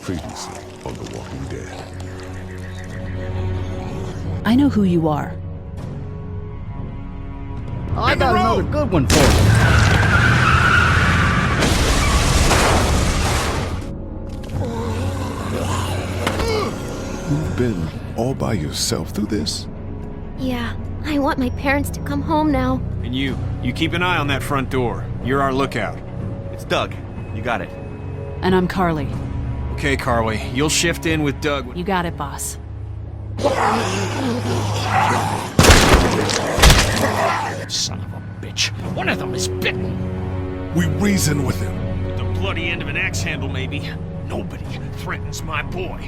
Previously on The Walking Dead. I know who you are. I got another good one for you. You've been all by yourself through this? Yeah, I want my parents to come home now. And you keep an eye on that front door. You're our lookout. It's Doug. You got it. And I'm Carly. Okay, Carly, you'll shift in with Doug. You got it, boss. Son of a bitch. One of them is bitten. We reason with him. With the bloody end of an axe handle, maybe. Nobody threatens my boy.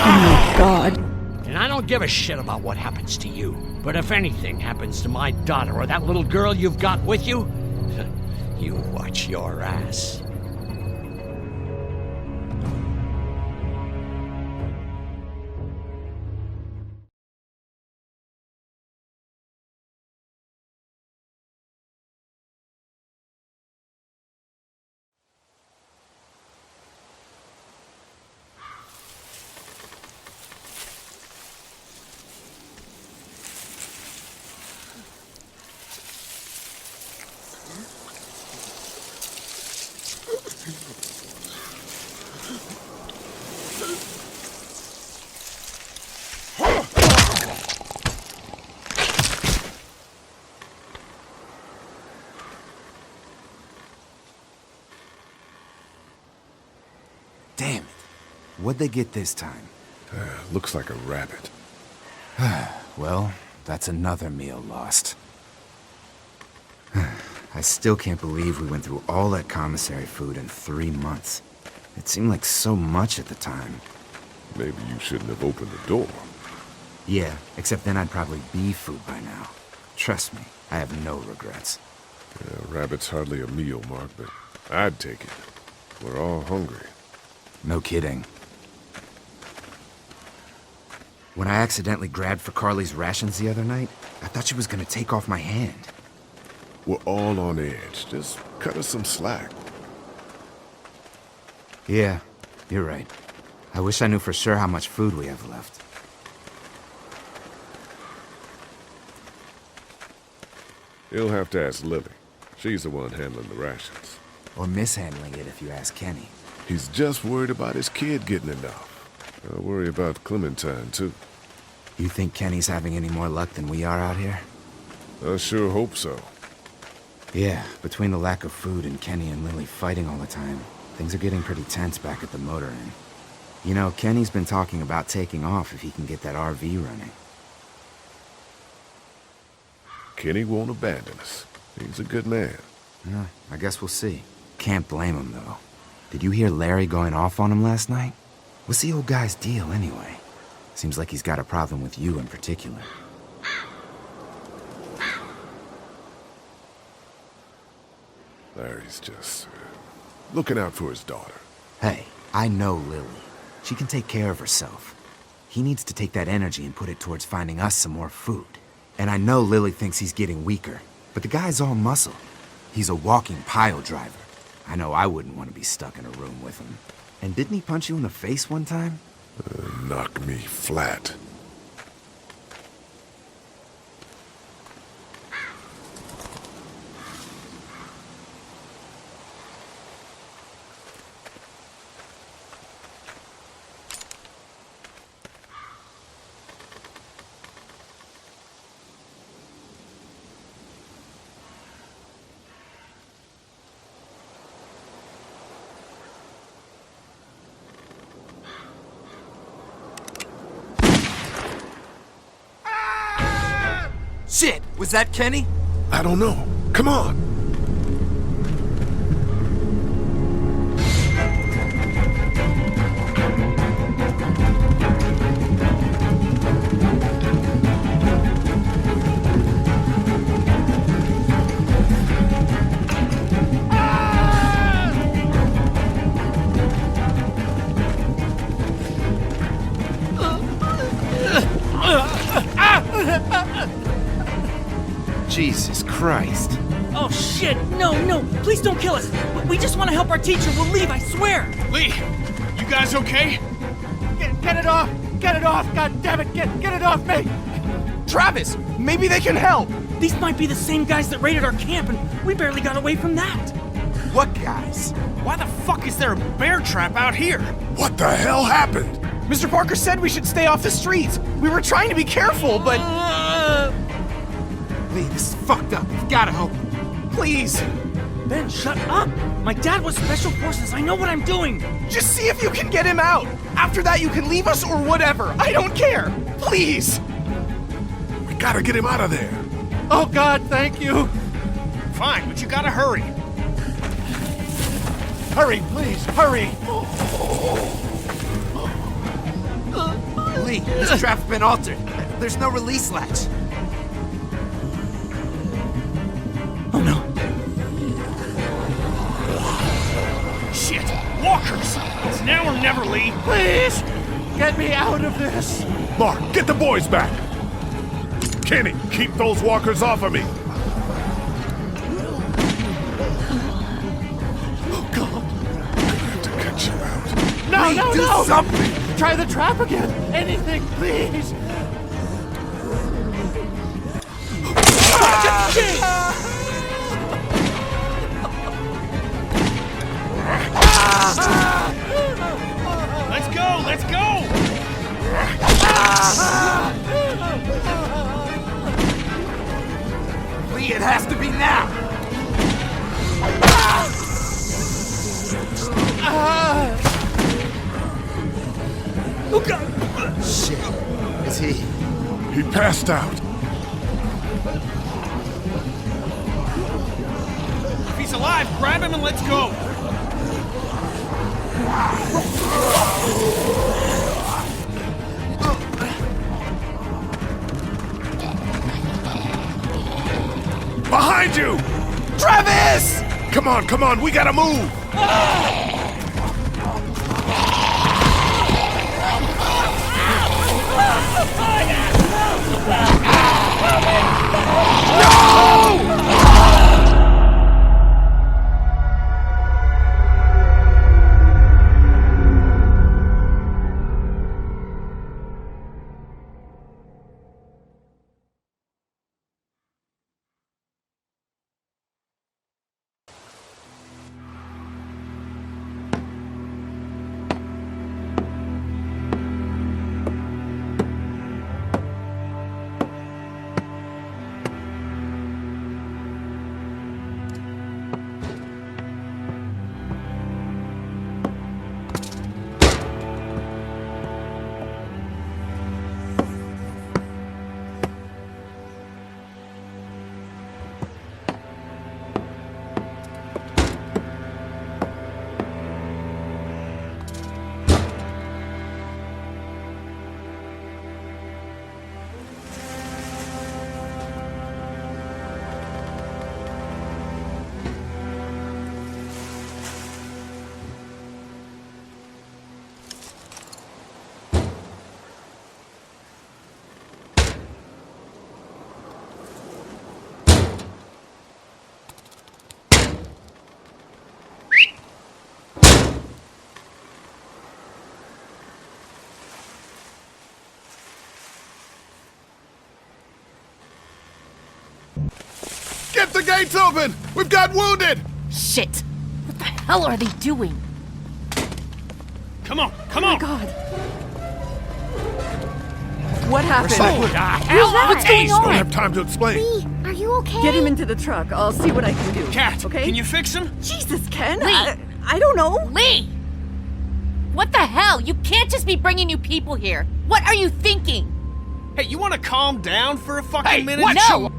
Oh my God. And I don't give a shit about what happens to you. But if anything happens to my daughter or that little girl you've got with you, you watch your ass. Damn it. What'd they get this time? Looks like a rabbit. Well, that's another meal lost. I still can't believe we went through all that commissary food in 3 months. It seemed like so much at the time. Maybe you shouldn't have opened the door. Yeah, except then I'd probably be food by now. Trust me, I have no regrets. Rabbit's hardly a meal, Mark, but I'd take it. We're all hungry. No kidding. When I accidentally grabbed for Carly's rations the other night, I thought she was gonna take off my hand. We're all on edge. Just cut us some slack. Yeah, you're right. I wish I knew for sure how much food we have left. You'll have to ask Lily. She's the one handling the rations. Or mishandling it if you ask Kenny. He's just worried about his kid getting enough. I worry about Clementine, too. You think Kenny's having any more luck than we are out here? I sure hope so. Yeah, between the lack of food and Kenny and Lily fighting all the time, things are getting pretty tense back at the motor inn. You know, Kenny's been talking about taking off if he can get that RV running. Kenny won't abandon us. He's a good man. I guess we'll see. Can't blame him, though. Did you hear Larry going off on him last night? What's the old guy's deal, anyway? Seems like he's got a problem with you in particular. Larry's just looking out for his daughter. Hey, I know Lily. She can take care of herself. He needs to take that energy and put it towards finding us some more food. And I know Lily thinks he's getting weaker, but the guy's all muscle. He's a walking pile driver. I know I wouldn't want to be stuck in a room with him. And didn't he punch you in the face one time? Knock me flat. Shit! Was that Kenny? I don't know. Come on! Jesus Christ. Oh shit! No, no! Please don't kill us! We just want to help our teacher. We'll leave, I swear! Lee, you guys okay? Get it off! Get it off! God damn it! Get it off me! Travis, maybe they can help! These might be the same guys that raided our camp, and we barely got away from that. What guys? Why the fuck is there a bear trap out here? What the hell happened? Mr. Parker said we should stay off the streets. We were trying to be careful, but... Lee, this is fucked up. You've gotta help him. Please, Ben, shut up! My dad was Special Forces. I know what I'm doing. just see if you can get him out. After that, you can leave us or whatever. I don't care. Please. We gotta get him out of there. Oh, God, thank you. Fine, but you gotta hurry. Hurry, please, hurry. Lee, this trap's been altered. There's no release latch. Oh no. Shit, walkers! It's now or never, Lee. Please, get me out of this. Mark, get the boys back. Kenny, keep those walkers off of me. Oh, God. I have to cut you out. No, Lee, no, do no. something. Try the trap again. Anything, please. Let's go, let's go! Lee, it has to be now. Oh god! Shit. Is he? He passed out. If he's alive, grab him and let's go! Behind you! Travis! Come on, we gotta move! Get the gates open! We've got wounded! Shit! What the hell are they doing? Come on, come on! God. What happened? Oh, the hell? What's going Don't on? have time to explain. Lee, are you okay? Get him into the truck. I'll see what I can do. Cat, okay? can you fix him? Jesus, Ken. Lee. I don't know. Lee! What the hell? You can't just be bringing new people here. What are you thinking? Hey, you wanna calm down for a fucking Hey, minute? what? No!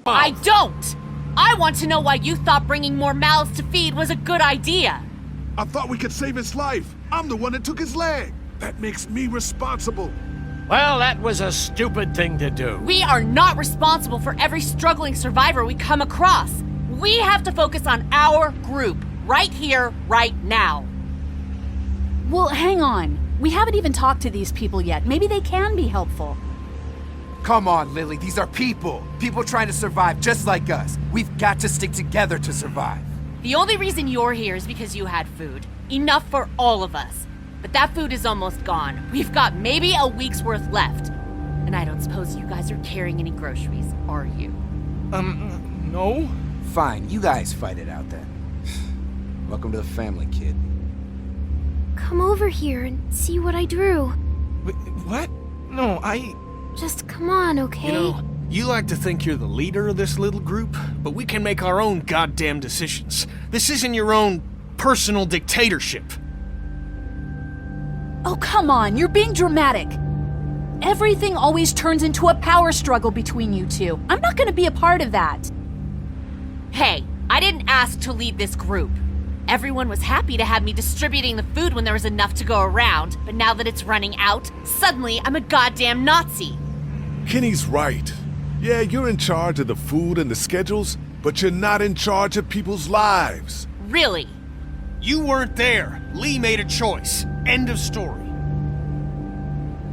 I don't! I want to know why you thought bringing more mouths to feed was a good idea. I thought we could save his life. I'm the one that took his leg. That makes me responsible. Well, that was a stupid thing to do. We are not responsible for every struggling survivor we come across. We have to focus on our group, right here, right now. Well, hang on. We haven't even talked to these people yet. Maybe they can be helpful. Come on, Lily. These are people. People trying to survive just like us. We've got to stick together to survive. The only reason you're here is because you had food. Enough for all of us. But that food is almost gone. We've got maybe a week's worth left. And I don't suppose you guys are carrying any groceries, are you? No? Fine, you guys fight it out then. Welcome to the family, kid. Come over here and see what I drew. Wait, what? No, Just come on, okay? You know, you like to think you're the leader of this little group, but we can make our own goddamn decisions. This isn't your own personal dictatorship. Oh, come on. You're being dramatic. Everything always turns into a power struggle between you two. I'm not going to be a part of that. Hey, I didn't ask to lead this group. Everyone was happy to have me distributing the food when there was enough to go around, but now that it's running out, suddenly I'm a goddamn Nazi. Kenny's right. Yeah, you're in charge of the food and the schedules, but you're not in charge of people's lives. Really? You weren't there. Lee made a choice. End of story.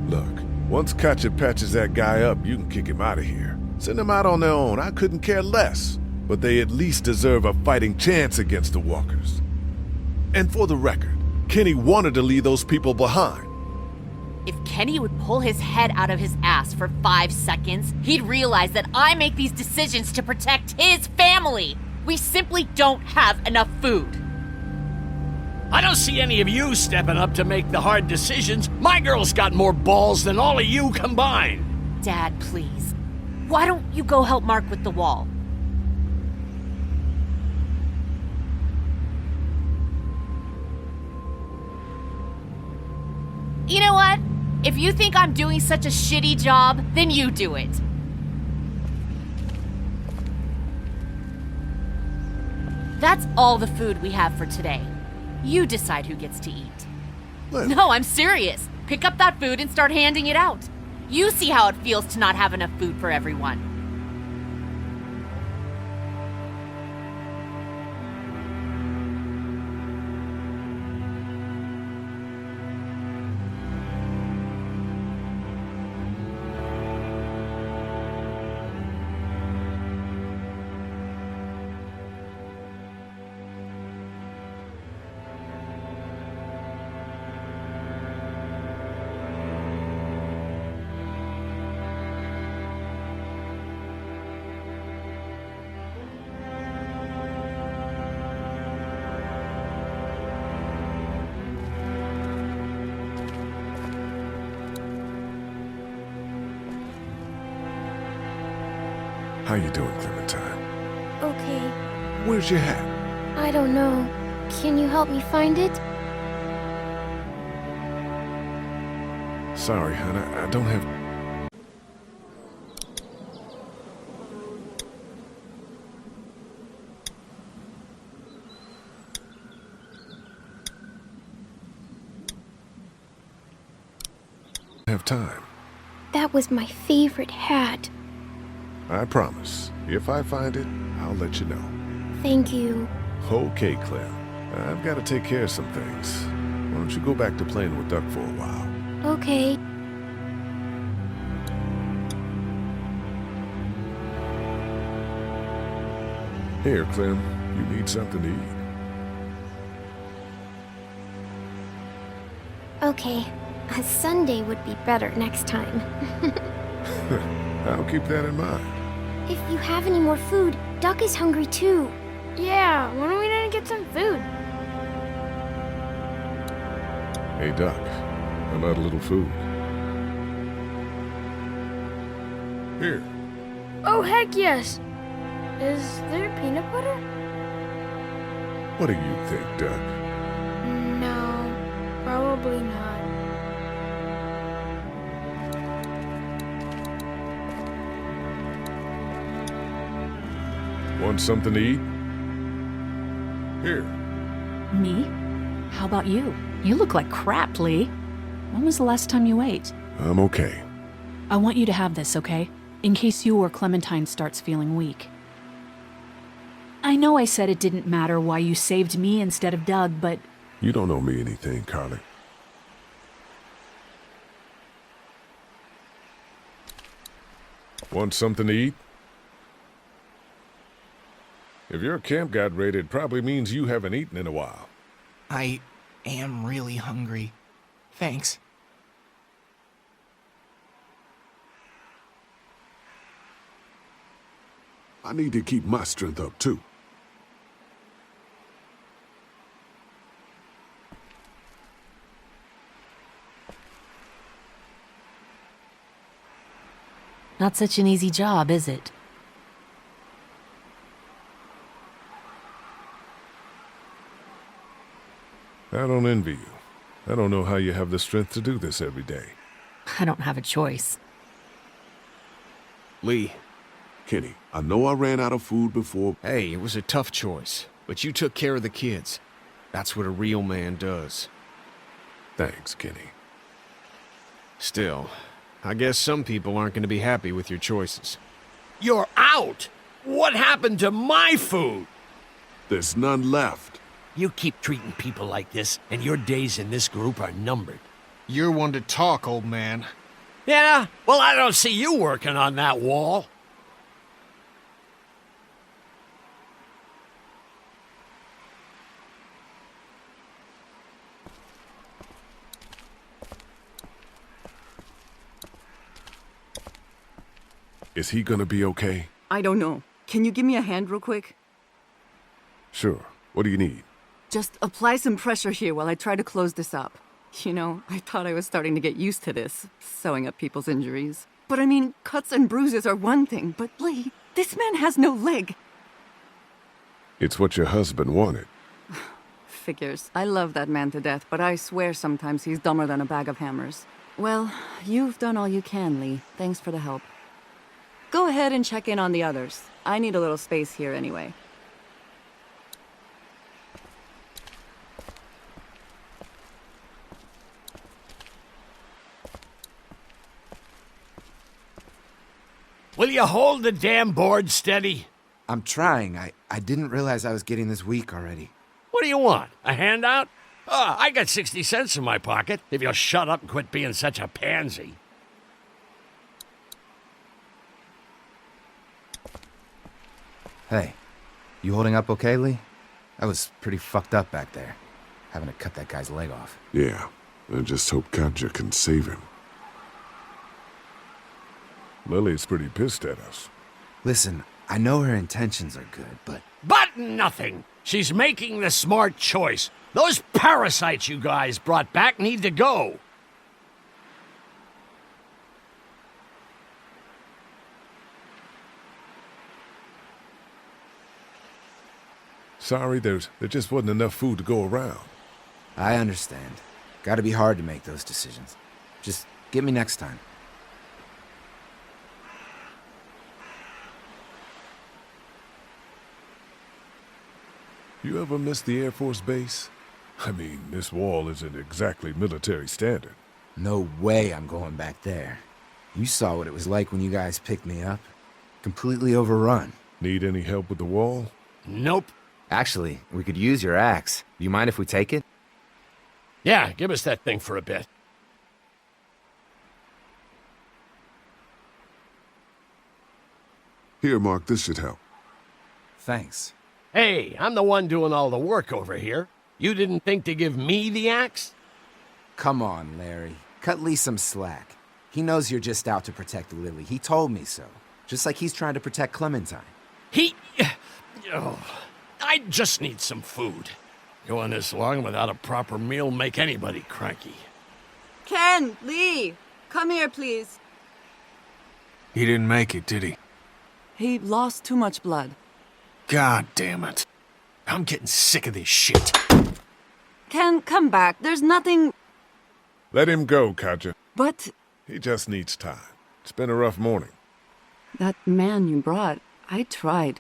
Look, once Katjaa patches that guy up, you can kick him out of here. Send them out on their own. I couldn't care less. But they at least deserve a fighting chance against the walkers. And for the record, Kenny wanted to leave those people behind. If Kenny would pull his head out of his ass for 5 seconds, he'd realize that I make these decisions to protect his family. We simply don't have enough food. I don't see any of you stepping up to make the hard decisions. My girl's got more balls than all of you combined. Dad, please. Why don't you go help Mark with the wall? You know what? If you think I'm doing such a shitty job, then you do it. That's all the food we have for today. You decide who gets to eat. Lily. No, I'm serious. Pick up that food and start handing it out. You see how it feels to not have enough food for everyone. How you doing, Clementine? Okay. Where's your hat? I don't know. Can you help me find it? Sorry, hon, I don't have... have time. That was my favorite hat. I promise. If I find it, I'll let you know. Thank you. Okay, Clem. I've got to take care of some things. Why don't you go back to playing with Duck for a while? Okay. Here, Clem. You need something to eat. Okay. A Sunday would be better next time. I'll keep that in mind. If you have any more food, Duck is hungry too. Yeah, when are we gonna get some food? Hey, Duck. How about a little food? Here. Oh, heck yes. Is there peanut butter? What do you think, Duck? No, probably not. Want something to eat? Here. Me? How about you? You look like crap, Lee. When was the last time you ate? I'm okay. I want you to have this, okay? In case you or Clementine starts feeling weak. I know I said it didn't matter why you saved me instead of Doug, but... You don't owe me anything, Carly. Want something to eat? If your camp got raided, it probably means you haven't eaten in a while. I am really hungry. Thanks. I need to keep my strength up, too. Not such an easy job, is it? I don't envy you. I don't know how you have the strength to do this every day. I don't have a choice. Lee, Kenny, I know I ran out of food before. hey, it was a tough choice, but you took care of the kids. That's what a real man does. Thanks, Kenny. Still, I guess some people aren't going to be happy with your choices. You're out! What happened to my food? There's none left. You keep treating people like this, and your days in this group are numbered. You're one to talk, old man. Yeah? Well, I don't see you working on that wall. Is he gonna be okay? I don't know. Can you give me a hand real quick? Sure. What do you need? Just apply some pressure here while I try to close this up. You know, I thought I was starting to get used to this, sewing up people's injuries. But I mean, cuts and bruises are one thing, but Lee, this man has no leg. It's what your husband wanted. Figures. I love that man to death, but I swear sometimes he's dumber than a bag of hammers. Well, you've done all you can, Lee. Thanks for the help. Go ahead and check in on the others. I need a little space here anyway. Will you hold the damn board steady? I'm trying. I didn't realize I was getting this weak already. What do you want? A handout? I got 60 cents in my pocket, if you'll shut up and quit being such a pansy. Hey, you holding up okay, Lee? I was pretty fucked up back there, having to cut that guy's leg off. Yeah, I just hope Katja can save him. Lily's pretty pissed at us. Listen, I know her intentions are good, but... But nothing! She's making the smart choice. Those parasites you guys brought back need to go. Sorry, there just wasn't enough food to go around. I understand. Gotta be hard to make those decisions. Just get me next time. You ever miss the Air Force Base? I mean, this wall isn't exactly military standard. No way I'm going back there. You saw what it was like when you guys picked me up. Completely overrun. Need any help with the wall? Nope. Actually, we could use your axe. Do you mind if we take it? Yeah, give us that thing for a bit. Here, Mark, this should help. Thanks. Hey, I'm the one doing all the work over here. You didn't think to give me the axe? Come on, Larry. Cut Lee some slack. He knows you're just out to protect Lily. He told me so. Just like he's trying to protect Clementine. Oh, I just need some food. Going this long without a proper meal make anybody cranky. Ken! Lee! Come here, please. He didn't make it, did he? He lost too much blood. God damn it. I'm getting sick of this shit. Ken, come back. There's nothing... Let him go, Katja. But... He just needs time. It's been a rough morning. that man you brought, I tried.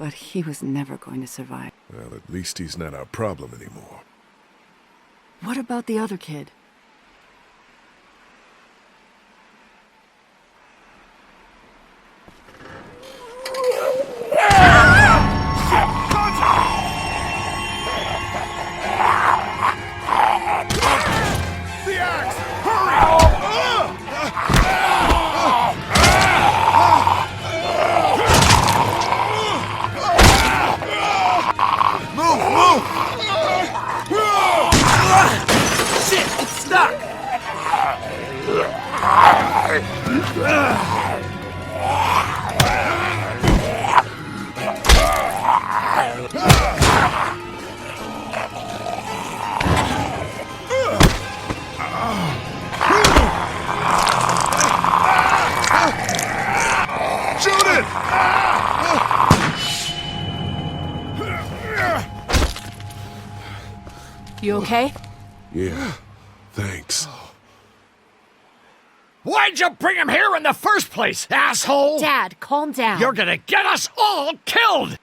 but he was never going to survive. Well, at least he's not our problem anymore. What about the other kid? The axe! Hurry! Move! Shit, it's stuck! Shoot it! You okay? Yeah, thanks. Why'd you bring him here in the first place, asshole? Dad, calm down. You're gonna get us all killed!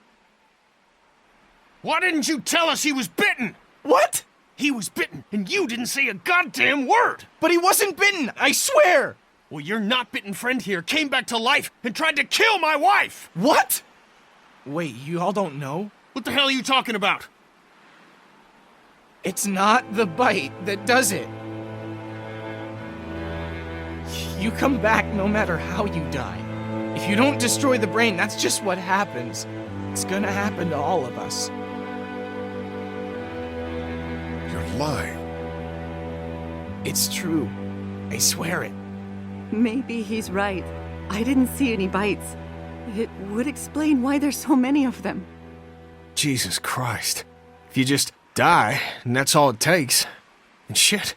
Why didn't you tell us he was bitten? What? He was bitten, and you didn't say a goddamn word! But he wasn't bitten, I swear! Well, your not-bitten friend here came back to life and tried to kill my wife! What? Wait, you all don't know? What the hell are you talking about? It's not the bite that does it. You come back no matter how you die. If you don't destroy the brain, that's just what happens. It's gonna happen to all of us. You're lying. It's true. I swear it. Maybe he's right. I didn't see any bites. It would explain why there's so many of them. Jesus Christ. If you just die, and that's all it takes. And shit.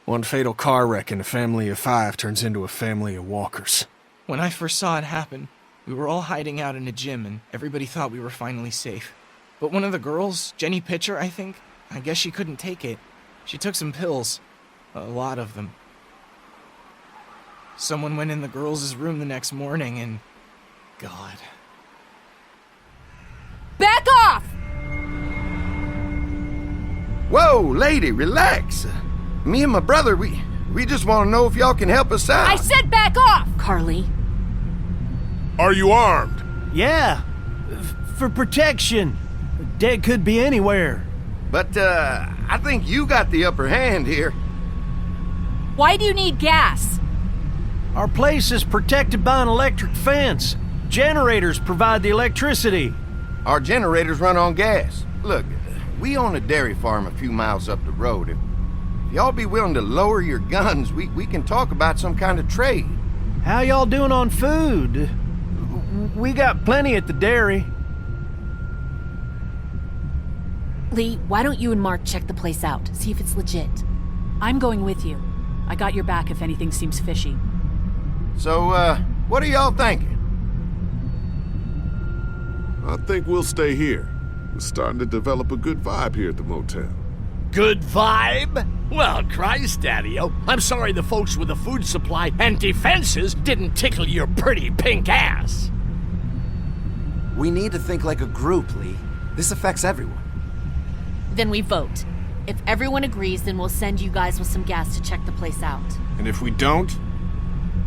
One fatal car wreck and a family of 5 turns into a family of walkers. When I first saw it happen, we were all hiding out in a gym and everybody thought we were finally safe. But one of the girls, Jenny Pitcher, I think, I guess she couldn't take it. She took some pills. A lot of them. Someone went in the girls' room the next morning and... God. Back off! Whoa, lady, relax. Me and my brother, we just want to know if y'all can help us out. I said back off! Carly. Are you armed? Yeah, for protection. Dead could be anywhere. But, I think you got the upper hand here. Why do you need gas? Our place is protected by an electric fence. Generators provide the electricity. Our generators run on gas. Look, we own a dairy farm a few miles up the road. If y'all be willing to lower your guns, we can talk about some kind of trade. How y'all doing on food? We got plenty at the dairy. Lee, why don't you and Mark check the place out? See if it's legit. I'm going with you. I got your back if anything seems fishy. So, what are y'all thinking? I think we'll stay here. We're starting to develop a good vibe here at the motel. Good vibe? Well, Christ, Daddy-o, I'm sorry the folks with the food supply and defenses didn't tickle your pretty pink ass. We need to think like a group, Lee. This affects everyone. Then we vote. If everyone agrees, then we'll send you guys with some gas to check the place out. And if we don't?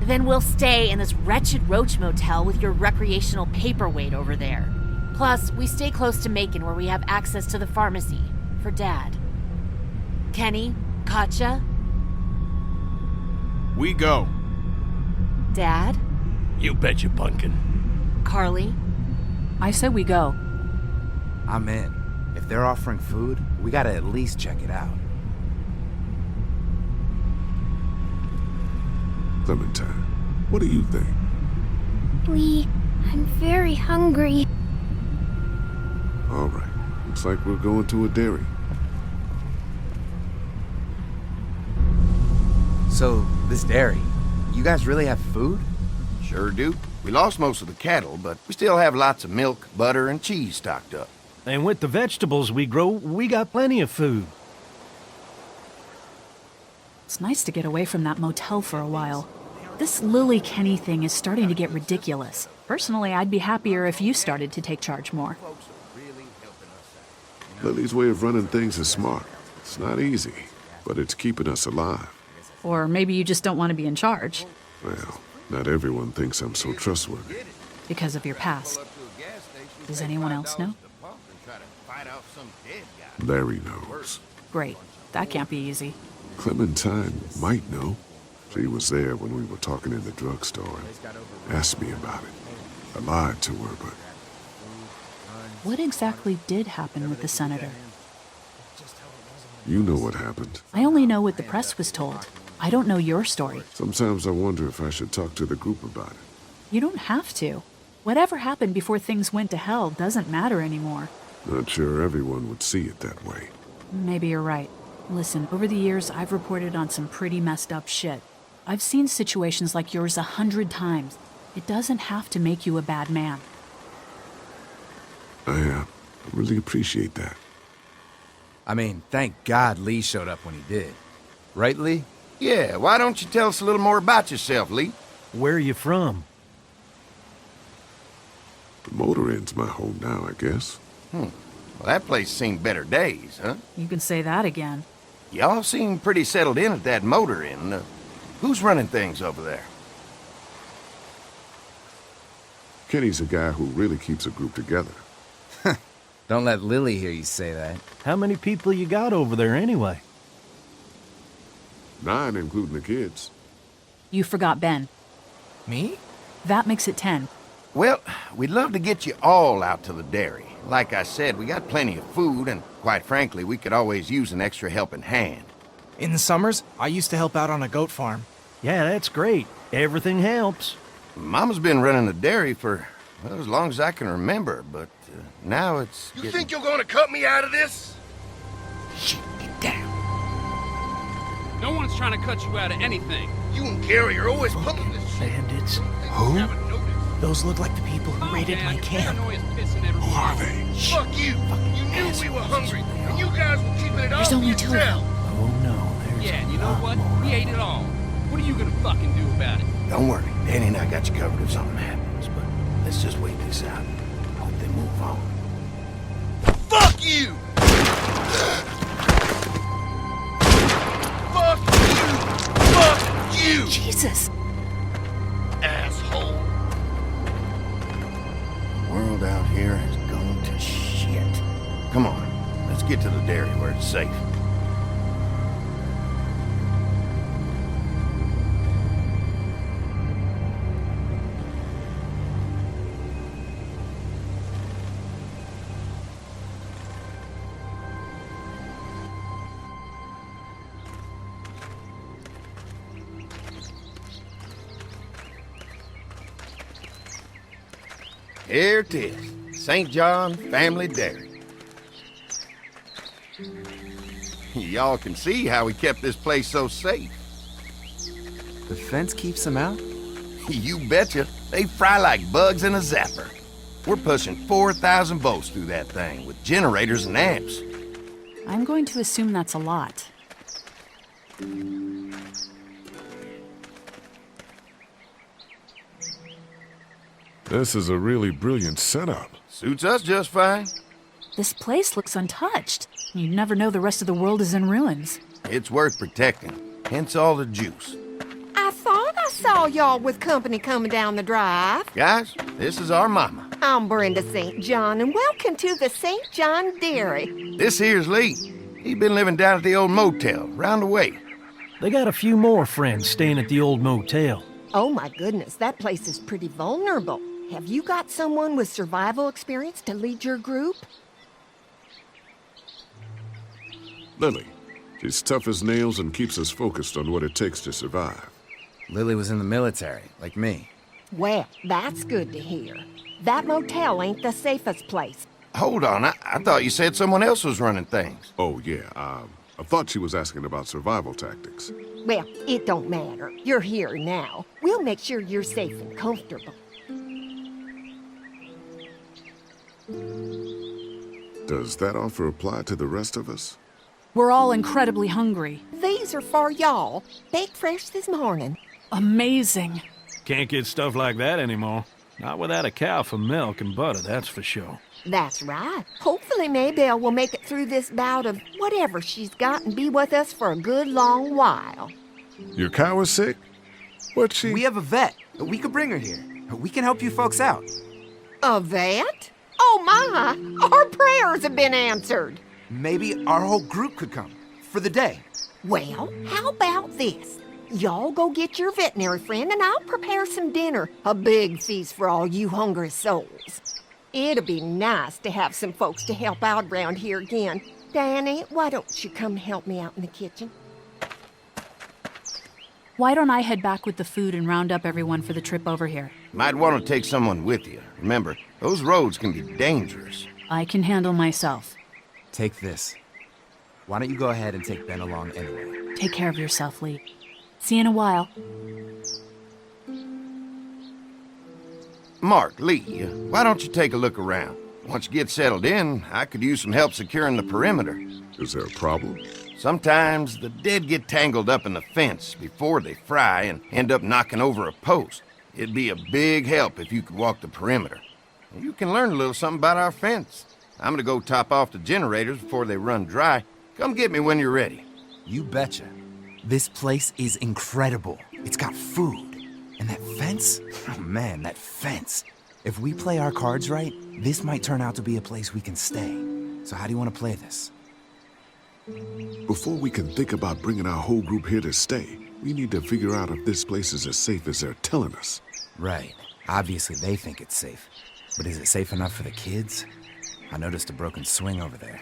Then we'll stay in this wretched roach motel with your recreational paperweight over there. Plus, we stay close to Macon where we have access to the pharmacy. For Dad. Kenny? Katja? We go. Dad? You betcha, Pumpkin. Carly? I said we go. I'm in. If they're offering food, we gotta at least check it out. Clementine, what do you think? Lee, I'm very hungry. All right. Looks like we're going to a dairy. So, this dairy, you guys really have food? Sure do. We lost most of the cattle, but we still have lots of milk, butter, and cheese stocked up. And with the vegetables we grow, we got plenty of food. It's nice to get away from that motel for a while. This Lily Kenny thing is starting to get ridiculous. Personally, I'd be happier if you started to take charge more. Lily's way of running things is smart. It's not easy, but it's keeping us alive. Or maybe you just don't want to be in charge. Well, not everyone thinks I'm so trustworthy. Because of your past. Does anyone else know? Larry knows. Great. That can't be easy. Clementine might know. She was there when we were talking in the drugstore and asked me about it. I lied to her, but What exactly did happen with the senator? you know what happened. I only know what the press was told. I don't know your story. Sometimes I wonder if I should talk to the group about it. You don't have to. Whatever happened before things went to hell doesn't matter anymore. Not sure everyone would see it that way. Maybe you're right. Listen, over the years, I've reported on some pretty messed up shit. I've seen situations like yours 100 times. It doesn't have to make you a bad man. I really appreciate that. I mean, thank God Lee showed up when he did. Right, Lee? Yeah, why don't you tell us a little more about yourself, Lee? Where are you from? The motor inn's my home now, I guess. Well, that place seen better days, huh? You can say that again. Y'all seem pretty settled in at that motor inn. Who's running things over there? Kenny's a guy who really keeps a group together. Don't let Lily hear you say that. How many people you got over there anyway? 9, including the kids. You forgot Ben. Me? That makes it 10. Well, we'd love to get you all out to the dairy. Like I said, we got plenty of food, and quite frankly, we could always use an extra helping hand. In the summers, I used to help out on a goat farm. Yeah, that's great. Everything helps. Mama's been running the dairy for, well, as long as I can remember, but now it's You think you're gonna cut me out of this? Shit, get down. No one's trying to cut you out of anything. You and Gary are always pulling this shit. Bandits. Who? Those look like the people who raided my camp. Who are they? Fuck you! You knew we were hungry, and you guys were keeping it all There's to only 2 of yourself. them. Oh no, there's Yeah, and you know a lot what? more We of ate it all. What are you gonna fucking do about it? Don't worry, Danny and I got you covered if something happens, but let's just wait this out. Hope they move on. Fuck you! Fuck you! Fuck you! Jesus! Asshole! The world out here has gone to shit. Come on, let's get to the dairy where it's safe. Here it is, St. John Family Dairy. Y'all can see how we kept this place so safe. The fence keeps them out? You betcha. They fry like bugs in a zapper. We're pushing 4,000 volts through that thing with generators and amps. I'm going to assume that's a lot. This is a really brilliant setup. Suits us just fine. This place looks untouched. You'd never know the rest of the world is in ruins. It's worth protecting, hence all the juice. I thought I saw y'all with company coming down the drive. Guys, this is our mama. I'm Brenda St. John, and welcome to the St. John Dairy. This here's Lee. He been living down at the old motel, round the way. They got a few more friends staying at the old motel. Oh my goodness, that place is pretty vulnerable. Have you got someone with survival experience to lead your group? Lily. She's tough as nails and keeps us focused on what it takes to survive. Lily was in the military, like me. Well, that's good to hear. That motel ain't the safest place. Hold on, I thought you said someone else was running things. Oh, yeah, I thought she was asking about survival tactics. Well, it don't matter. You're here now. We'll make sure you're safe and comfortable. Does that offer apply to the rest of us? We're all incredibly hungry. These are for y'all. Baked fresh this morning. Amazing. Can't get stuff like that anymore. Not without a cow for milk and butter, that's for sure. That's right. Hopefully Maybelle will make it through this bout of whatever she's got and be with us for a good long while. Your cow is sick? What's she? We have a vet. We could bring her here. We can help you folks out. A vet? Oh my! Our prayers have been answered. Maybe our whole group could come. For the day. Well, how about this? Y'all go get your veterinary friend and I'll prepare some dinner. A big feast for all you hungry souls. It'll be nice to have some folks to help out around here again. Danny, why don't you come help me out in the kitchen? Why don't I head back with the food and round up everyone for the trip over here? Might want to take someone with you. Remember, those roads can be dangerous. I can handle myself. Take this. Why don't you go ahead and take Ben along anyway? Take care of yourself, Lee. See you in a while. Mark, Lee, why don't you take a look around? Once you get settled in, I could use some help securing the perimeter. Is there a problem? Sometimes the dead get tangled up in the fence before they fry and end up knocking over a post. It'd be a big help if you could walk the perimeter. You can learn a little something about our fence. I'm gonna go top off the generators before they run dry. Come get me when you're ready. You betcha. This place is incredible. It's got food. And that fence? Oh man, that fence. If we play our cards right, this might turn out to be a place we can stay. So how do you want to play this? Before we can think about bringing our whole group here to stay, we need to figure out if this place is as safe as they're telling us. Right. Obviously they think it's safe. But is it safe enough for the kids? I noticed a broken swing over there.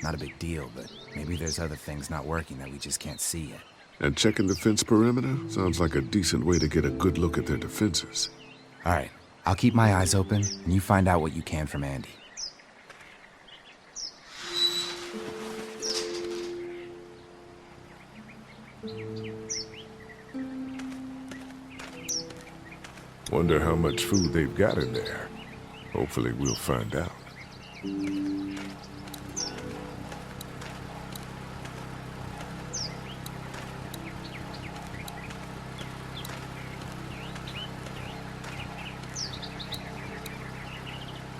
Not a big deal, but maybe there's other things not working that we just can't see yet. And checking the fence perimeter sounds like a decent way to get a good look at their defenses. All right. I'll keep my eyes open, and you find out what you can from Andy. Wonder how much food they've got in there. Hopefully we'll find out.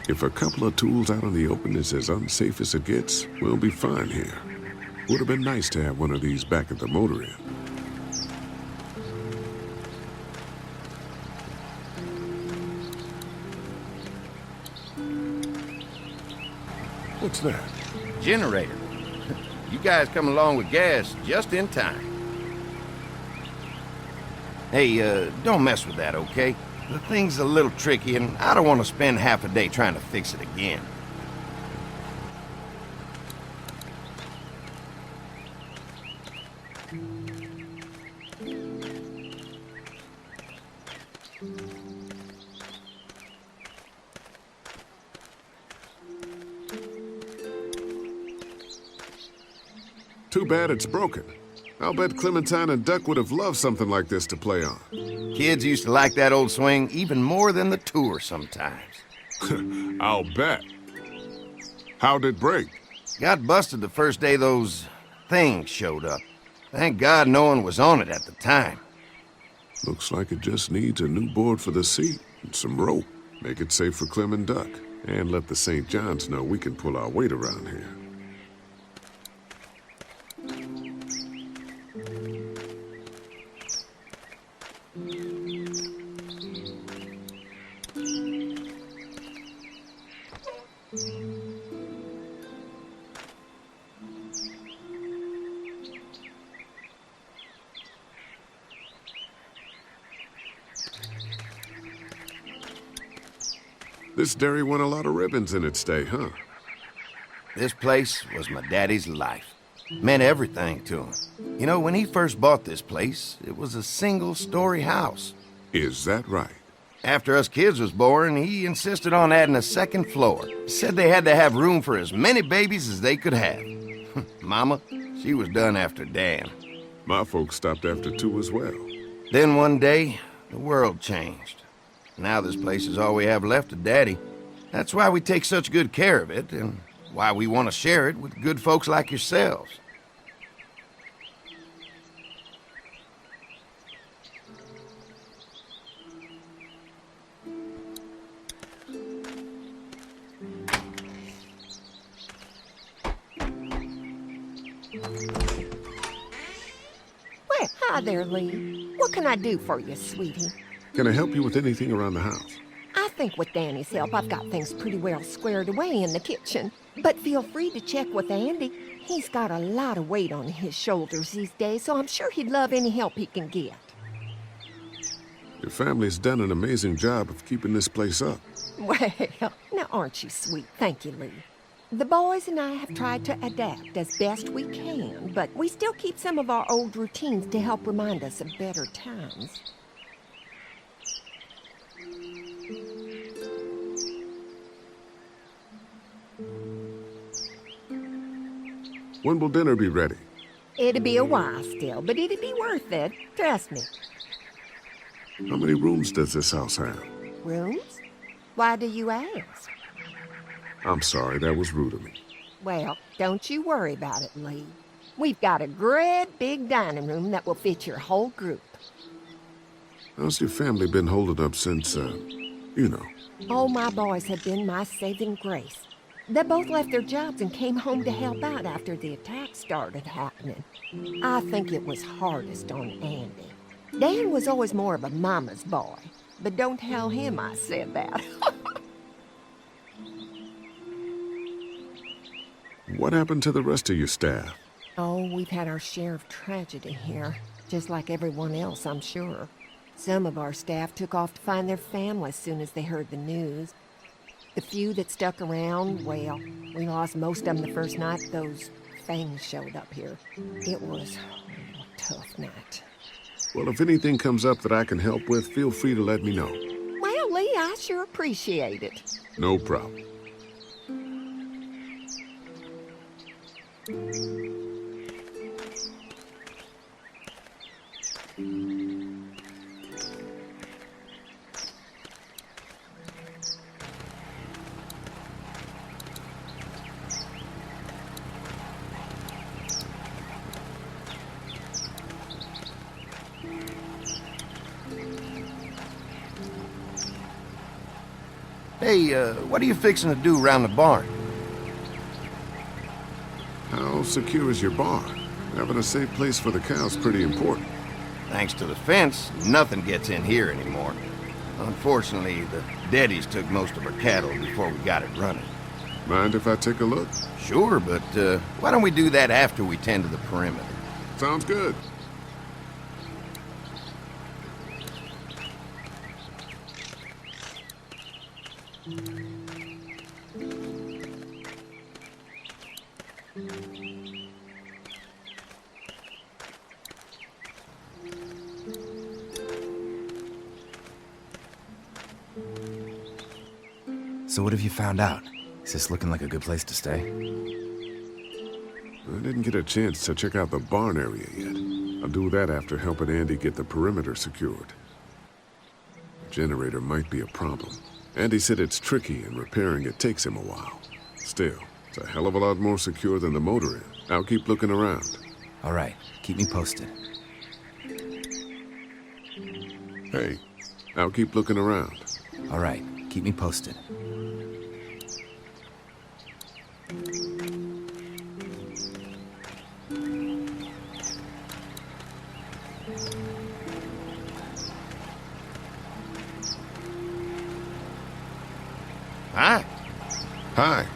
If a couple of tools out in the open is as unsafe as it gets, we'll be fine here. Would have been nice to have one of these back at the motor inn. What's that? Generator. You guys come along with gas just in time. Hey, don't mess with that, okay? The thing's a little tricky, and I don't want to spend half a day trying to fix it again. Too bad it's broken. I'll bet Clementine and Duck would have loved something like this to play on. Kids used to like that old swing even more than the tour sometimes. I'll bet. How'd it break? Got busted the first day those things showed up. Thank God no one was on it at the time. Looks like it just needs a new board for the seat and some rope. Make it safe for Clem and Duck. And let the St. John's know we can pull our weight around here. This dairy won a lot of ribbons in its day, huh? This place was my daddy's life. Meant everything to him. You know, when he first bought this place, it was a single-story house. Is that right? After us kids was born, he insisted on adding a second floor. Said they had to have room for as many babies as they could have. Mama, she was done after Dan. My folks stopped after 2 as well. Then one day, the world changed. Now this place is all we have left of Daddy. That's why we take such good care of it, and why we want to share it with good folks like yourselves. Well, hi there, Lee. What can I do for you, sweetie? Can I help you with anything around the house? I think with Danny's help, I've got things pretty well squared away in the kitchen. But feel free to check with Andy. He's got a lot of weight on his shoulders these days, so I'm sure he'd love any help he can get. Your family's done an amazing job of keeping this place up. Well, now aren't you sweet? Thank you, Lee. The boys and I have tried to adapt as best we can, but we still keep some of our old routines to help remind us of better times. When will dinner be ready? It'll be a while still, but it'll be worth it. Trust me. How many rooms does this house have? Rooms? Why do you ask? I'm sorry, that was rude of me. Well, don't you worry about it, Lee. We've got a great big dining room that will fit your whole group. How's your family been holding up since, you know? All my boys have been my saving grace. They both left their jobs and came home to help out after the attack started happening. I think it was hardest on Andy. Dan was always more of a mama's boy, but don't tell him I said that. What happened to the rest of your staff? Oh, we've had our share of tragedy here, just like everyone else, I'm sure. Some of our staff took off to find their families as soon as they heard the news. The few that stuck around, well, we lost most of them the first night those things showed up here. It was a tough night. Well, if anything comes up that I can help with, feel free to let me know. Well, Lee, I sure appreciate it. No problem. Hey, what are you fixing to do around the barn? How secure is your barn? Having a safe place for the cows pretty important. Thanks to the fence, nothing gets in here anymore. Unfortunately, the Deadies took most of our cattle before we got it running. Mind if I take a look? Sure, but why don't we do that after we tend to the perimeter? Sounds good. So what have you found out? Is this looking like a good place to stay? I didn't get a chance to check out the barn area yet. I'll do that after helping Andy get the perimeter secured. The generator might be a problem. Andy said it's tricky and repairing it takes him a while. Still, it's a hell of a lot more secure than the motor inn. I'll keep looking around. All right, keep me posted. Hey, I'll keep looking around. All right, keep me posted. Hi. Hi.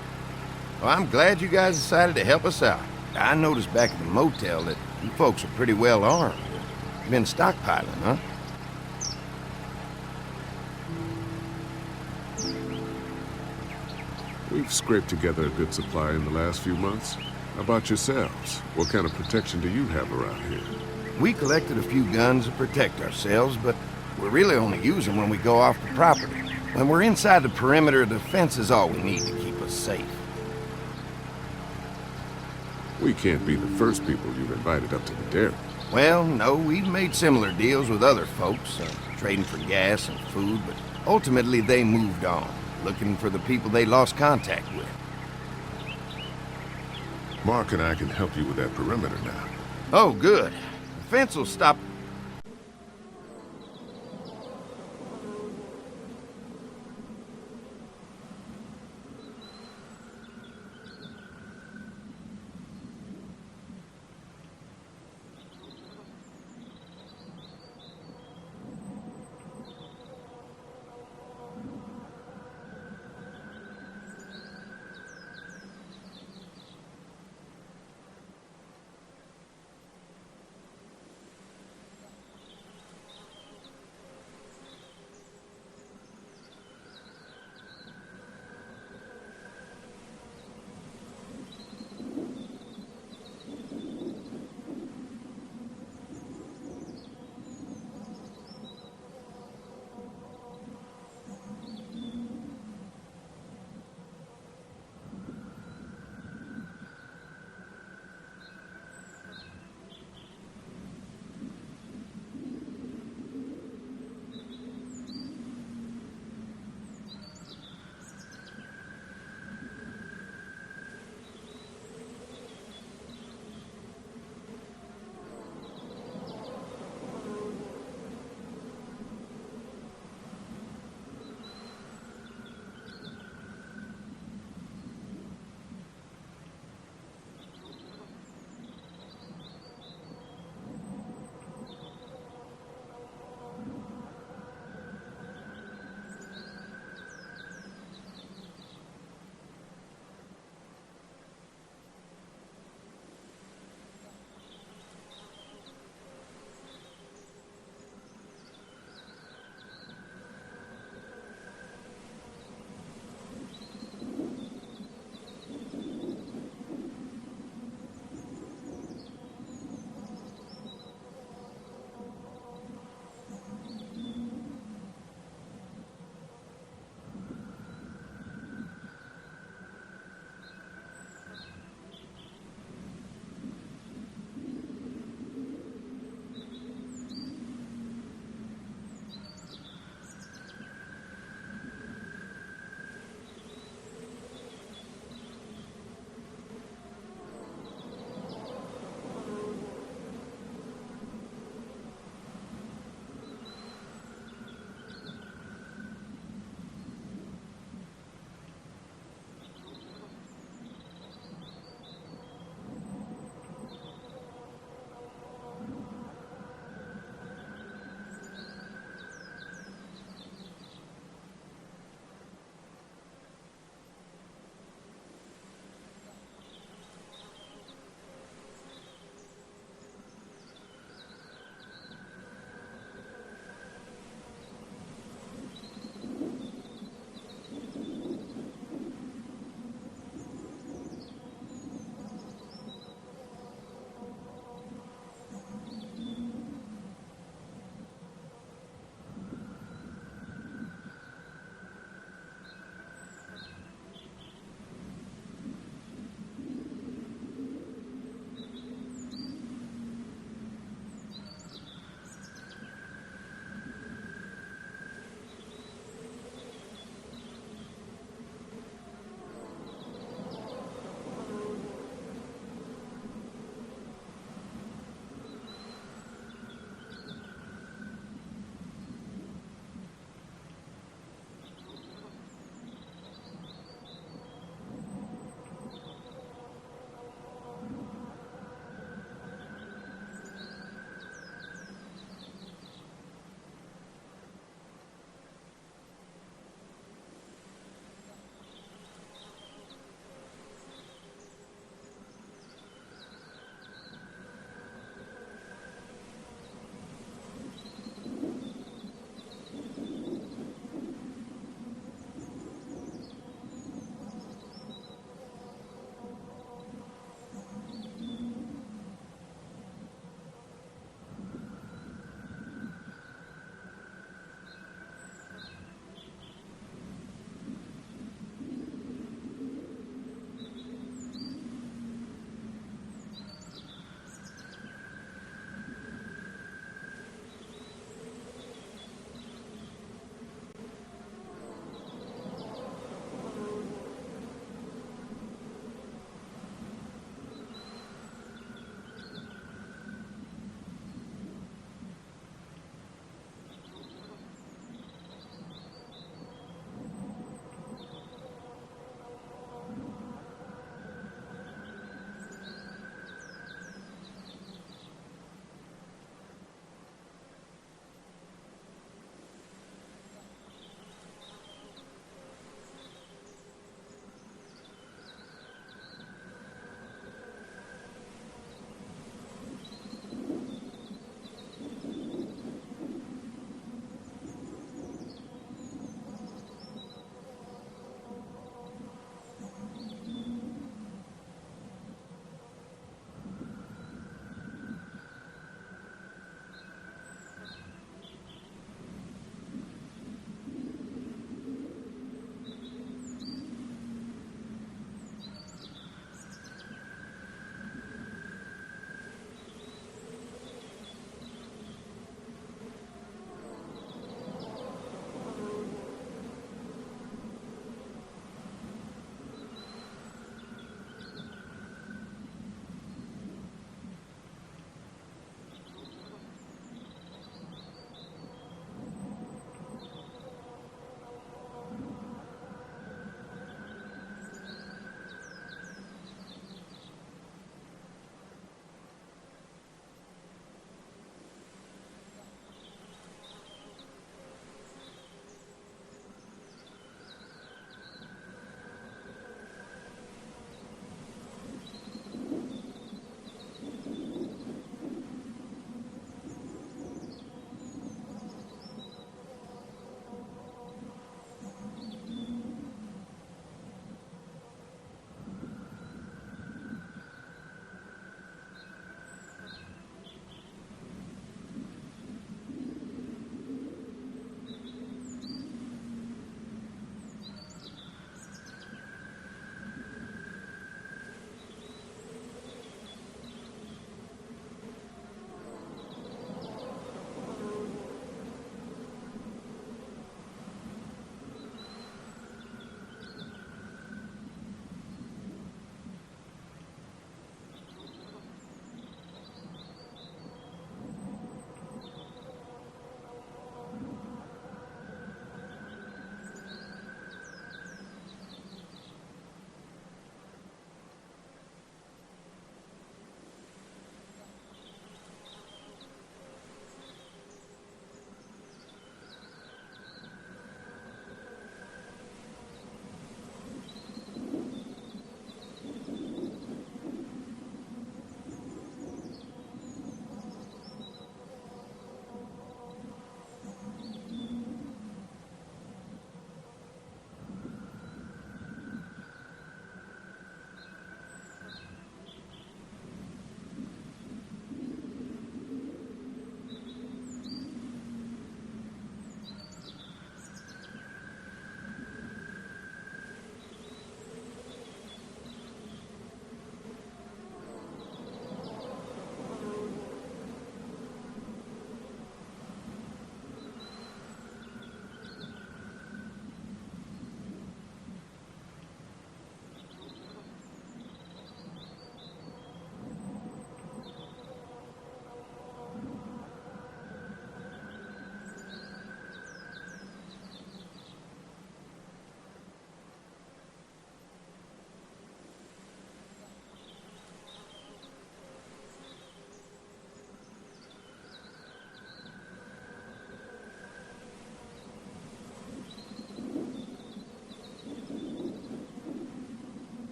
Well, I'm glad you guys decided to help us out. I noticed back at the motel that you folks are pretty well armed. You've been stockpiling, huh? We've scraped together a good supply in the last few months. How about yourselves? What kind of protection do you have around here? We collected a few guns to protect ourselves, but we really only use them when we go off the property. When we're inside the perimeter, the fence is all we need to keep us safe. We can't be the first people you've invited up to the dairy. Well, no, we've made similar deals with other folks, trading for gas and food, but ultimately they moved on, looking for the people they lost contact with. Mark and I can help you with that perimeter now. Oh, good. The fence will stop...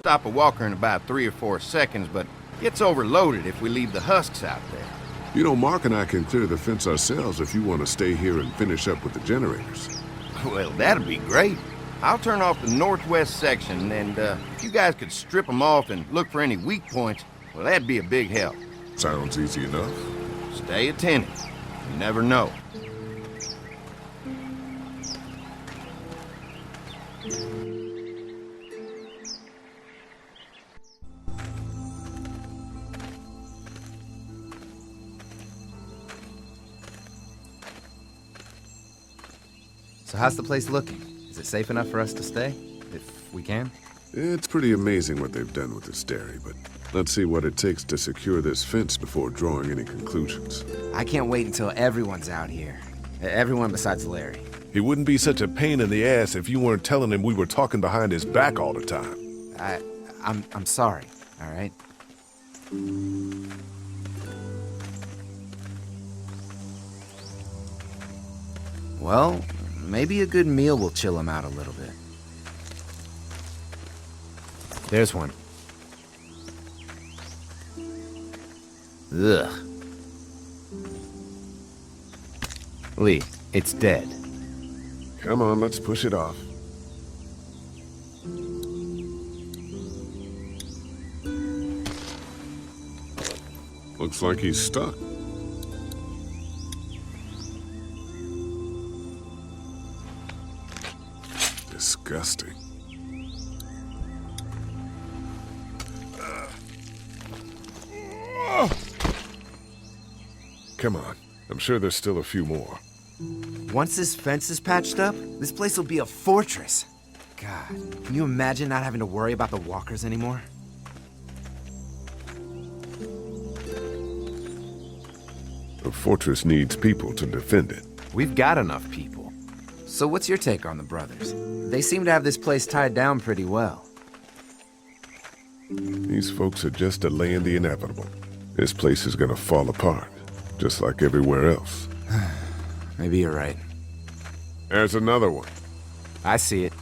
stop a walker in about 3 or 4 seconds, but gets overloaded if we leave the husks out there. You know, Mark and I can clear the fence ourselves if you want to stay here and finish up with the generators. Well, that'd be great. I'll turn off the northwest section, and if you guys could strip them off and look for any weak points, well, that'd be a big help. Sounds easy enough. Stay attentive. You never know. So how's the place looking? Is it safe enough for us to stay? If we can? It's pretty amazing what they've done with this dairy, but let's see what it takes to secure this fence before drawing any conclusions. I can't wait until everyone's out here. Everyone besides Larry. He wouldn't be such a pain in the ass if you weren't telling him we were talking behind his back all the time. I'm sorry, all right? Well, maybe a good meal will chill him out a little bit. There's one. Ugh. Lee, it's dead. Come on, let's push it off. Looks like he's stuck. Disgusting. Come on. I'm sure there's still a few more. Once this fence is patched up, this place will be a fortress. God, can you imagine not having to worry about the walkers anymore? A fortress needs people to defend it. We've got enough people. So what's your take on the brothers? They seem to have this place tied down pretty well. These folks are just delaying the inevitable. This place is gonna fall apart, just like everywhere else. Maybe you're right. There's another one. I see it.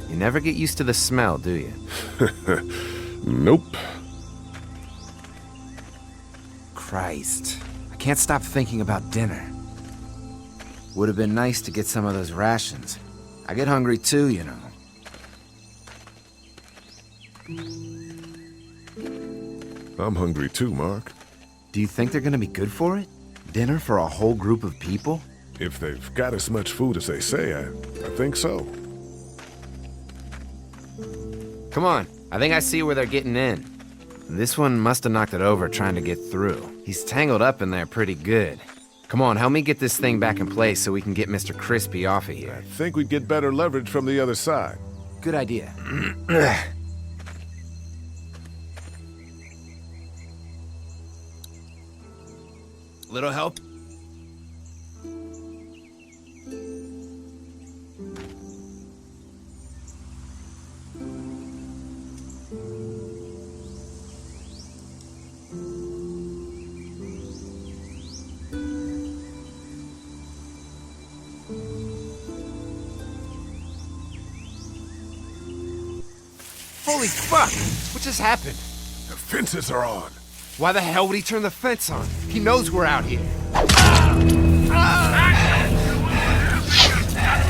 You never get used to the smell, do you? Nope. Christ. I can't stop thinking about dinner. Would have been nice to get some of those rations. I get hungry too, you know. I'm hungry too, Mark. Do you think they're gonna be good for it? Dinner for a whole group of people? If they've got as much food as they say, I think so. Come on, I think I see where they're getting in. This one must have knocked it over trying to get through. He's tangled up in there pretty good. Come on, help me get this thing back in place so we can get Mr. Crispy off of here. I think we'd get better leverage from the other side. Good idea. Little help? Holy fuck! What just happened? The fences are on. Why the hell would he turn the fence on? He knows we're out here.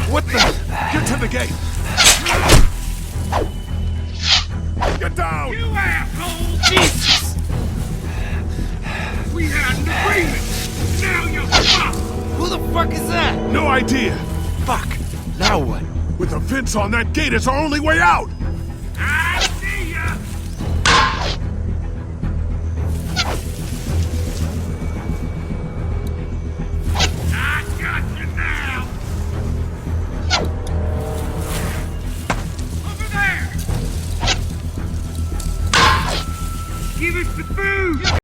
What the? Get to the gate! Get down! You asshole! Jesus! We had an agreement! Now you're fucked! Who the fuck is that? No idea! Fuck! Now what? With a fence on that gate, it's our only way out!